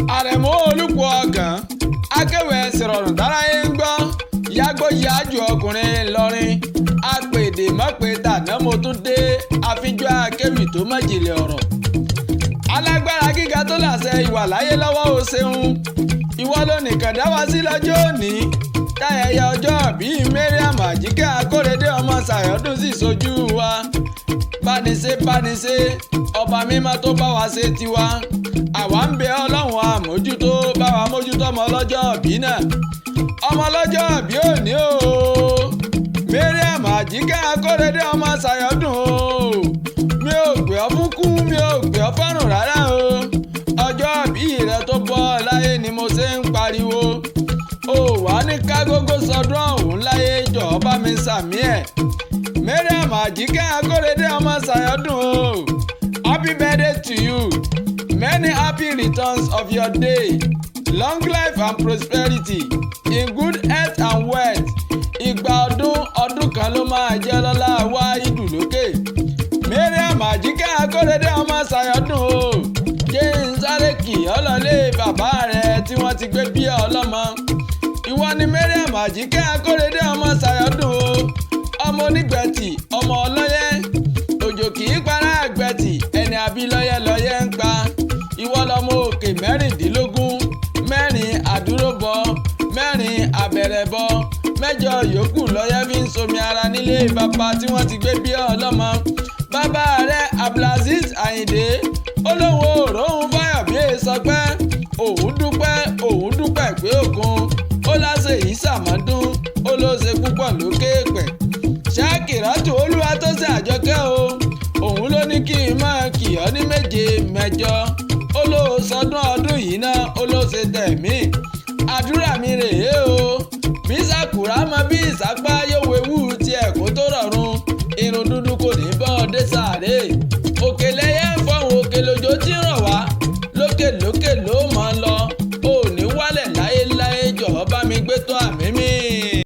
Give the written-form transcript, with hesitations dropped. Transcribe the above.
Aremu olupo ogan akewi sirorun dáráyé ń gbọ́ yàgò yájú ọkùnrin lọrin apèdè mọ́pẹ́ta náà mo tún dé àfijọ́ akewi tó mọ̀jìlẹ̀ ọ̀rọ̀ alágbára gíga tó láṣẹ ìwà láyé lọ́wọ́ o ṣeun ìwọ ló nìkan dá wá sí lọ́jọ́ òní táyẹyẹ ọjọ́ bíi maryam ajike akórèdé ọmọ sayodu sì sojú wa bániṣe ọba mímọ́ tó bá wa ṣe tiwa àwa ń bẹ ọlọ́run àmójútó bá wa mójútó ọmọ ọlọ́jọ́ bí náà ọmọ ọlọ́jọ́ bí òní o maryam ajike akórèdé ọmọ sayodu o mi ò gbé ọ fún kú mi ò gbé ọ fọ́rùn rárá o ọjọ́ bí rẹ tó bọ́ láyé ni mo ṣe ń pariwo o wà ní kágógó sọdún ọ̀hún láyé jọ̀ọ́ bá mi sàmí ẹ̀ maryam ajike akórèdé ọmọ sayodu o happy birthday to you many happy returns of your day long life and prosperity in good health and wealth ìgbà ọdún kan ló máa jẹ́ lọ́lá wá ìdù lókè maryam ajike akórèdé ọmọ sayodu o jẹ́ ń sáré kì ọ́ lọ́lé bàbá rẹ̀ tí wọ́n ti gbé bí ọlọ́mọ ìwọ ni maryam ajike akórèdé ọmọ sayodu o ọmọ onígbẹ̀tì ọmọ ọlọ́yẹ òjò kì í para àgbẹ̀tì ẹni àbílọ́yẹ lọ́yẹ ń pa ìwọ lọmọ òkè mẹ́rìndínlógún mẹ́rin àdúróbọ mẹ́rin àbẹ̀rẹ̀bọ mẹ́jọ yòókù lọ́yẹ fi ń somi ara nílé bàbá tí wọ́n ti gbé bí ọlọ́mọ bàbá rẹ̀ abdulaziz ayinde olówó òróhùn fáyọ̀bí sọ pé òun dúpẹ́ pé òkun ó láṣẹ yìí sàmọ́dún ó ló ṣe púpọ̀ lókè pẹ̀ ṣáàkìrátù olúwa tó ṣe àjọkẹ́ o òun ló ní kí n máa kì ọ́ ní méje mẹ́jọ ó ló sọdún ọdún yìí náà ó ló ṣe tẹ̀mí àdúrà mi rèé o bí sàkúrà mọ bí ìsàpá yóò wéwú tiẹ̀ kó tó rọrùn irun dúdú kò ní bọ́ ọdẹ sáré òkè lẹ́yẹ ń fọ̀hún òkè lójó tí ń rọ̀ wá lókè ló